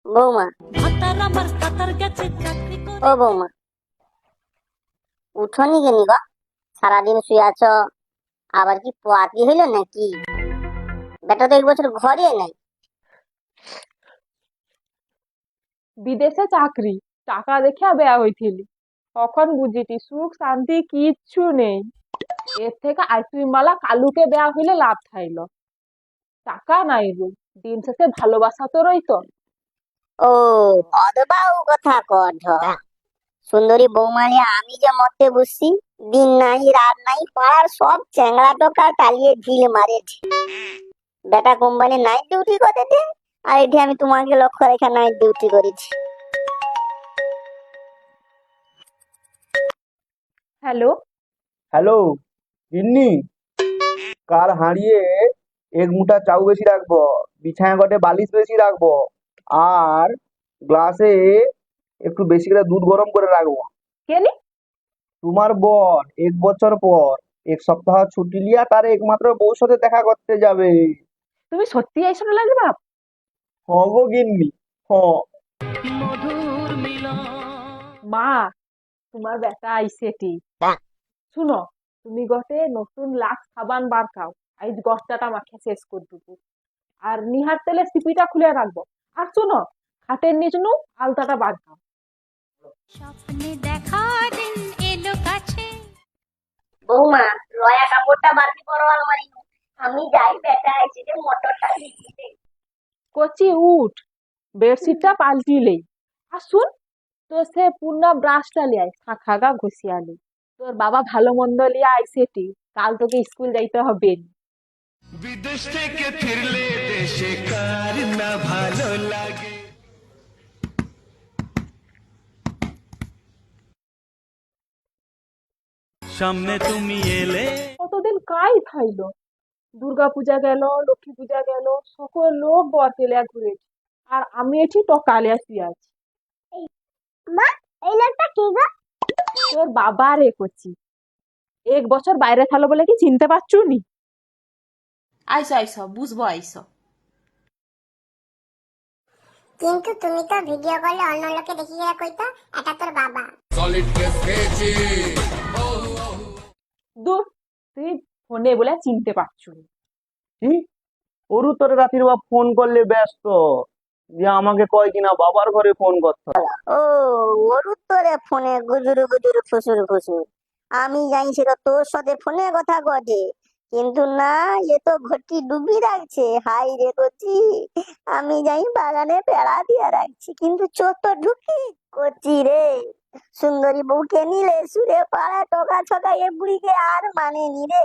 বৌমা, ও বৌমা, উঠোনি কেনি গো? সারাদিন শুয়ে আছো, আবার কি পোয়াতি হইল নাকি? বেটা তো 1 বছর ঘরে নাই। বিদেশে চাকরি, টাকা দেখে বেয়া হইছিলি, তখন বুঝিটি সুখ শান্তি কিচ্ছু নেই। এর থেকে আইসক্রিম বালা কালুকে বেয়া হইলে লাভ থাইল। টাকা নাই গো, দিন শেষে ভালোবাসা তো রইতো। ও, অদবাও কথা কঢ। সুন্দরী বৌমালে আমি যে মরতে বসছি, দিন নাই রাত নাই, পাড়ার সব চ্যাংড়া টোকা টালিয়ে ঢিল মারেছে। বেটা কোম্পানি নাইট ডিউটি করে দে, আর এটি আমি তোমাকে লক্ষ্য রেখে নাইট ডিউটি করেছি। হ্যালো। হ্যালো গিন্নি, কাল হাঁড়িয়ে 1 মুঠা চাউ বেশি রাখবো, বিছানা ঘটে বালিশ বেশি রাখবো, আর গ্লাসে একটু বেশি করে দুধ গরম করে রাখবো। কেনি? তোমার বোন 1 বছর পর 1 সপ্তাহ ছুটি লিয়া তার একমাত্র বউর সাথে দেখা করতে যাবে। তুমি সত্যি আইসো লাগে বাপ? হ গো গিন্নি, হ। মা, তোমার বেটা আইসেটি। শুনো, তুমি গটে নতুন লাক্স সাবান বার খাও, আইজ গস্তাটা মাখে শেষ করে দেবো। আর নিহার তেলে সিপিটা খুলে রাখবো। আর শুনো, খাটের নিচ নু আলতাটা বার খাও। স্বপ্নে দেখা দিন এলো কাছে। বৌমা, লয়া কাপড়টা বাড়তি করো আলমারি। আমি যাই, বেটা আইছি যে মোটরটা দিতে। কচি উঠ, বেডশিটটা পাল্টিলেই। আর শুন, তো সে পুরনা ব্রাশটা লিয়াই, শাখাগা ঘষিয়ালি। তোর বাবা ভালো মন্দ লিয়া আইসেটি, কাল তোকে স্কুল যাইতে হবে। বিদেশ থেকে ফিরলে দেশে কার না ভালো লাগে। সামনে তুমি এলে কতদিন কাই খাইলো। দুর্গা পূজা গেল, লক্ষ্মী পূজা গেল, সকল লোক বরকে লিয়া ঘুরেছে, আর আমি এটি টকালে শুয়ে আছি। মা, এই লোকটা কি গো? তোর বাবা রে কচি, 1 বছর বাইরে থাকলো বলে কি চিনতে পারছু নি? আইসো আইসো, বুঝবো আইসো। কিন্তু তুমি তো ভিডিও কলে অন্য লোকে দেখি গিয়ে কইতো এটা তোর বাবা। দূর, তুই ফোনে বলে চিনতে পারছু নি। কি? ওরু তোরে রাতির বা ফোন করলে ব্যস্ত, যে আমাকে কয় কিনা বাবার ঘরে ফোন করতে হবে। ও, ওর উত্তরে ফোনে গুজুরু গুজুরু ফুসুর ফুসুর। আমি জানি সেটা তোর সাথে ফোনে কথা কটে, কিন্তু না, এ তো ঘটি ডুবি রাখছে। হাই রে কচি, আমি যাই বাগানে বেড়া দিয়ে রাখছি, কিন্তু চোর তো ঢুকি কচি রে। সুন্দরী বউকে নিলে সুরে পাড়া টোকা ছকা এ বুড়িকে আর মানে নি রে।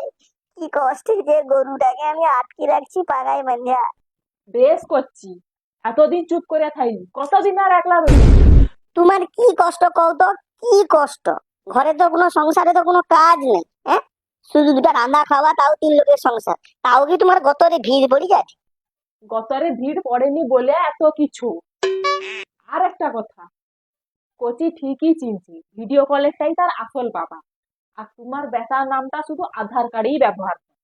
কি কষ্টে যে গরুটাকে আমি আটকে রাখছি পাগায় বাঁধা। বেশ করছি, এতদিন চুপ করে থাইনি, কতদিন আর একলা রইলি? তোমার কি কষ্ট কও তো? কি কষ্ট? ঘরে তো কোনো সংসারে তো কোনো কাজ নেই, হ্যাঁ? শুধু দুটা রান্না খাওয়া, তাও 3 লোকের সংসার, তাও কি তোমার গতরে ভিড় পড়ি যায়? গতরে ভিড় পড়েনি বলে এত কিছু। আর একটা কথা, কচি ঠিকই চিনছি, ভিডিও কলেরটাই তার আসল বাবা, আর তোমার বেটার নামটা শুধু আধার কার্ডেই ব্যবহার করে।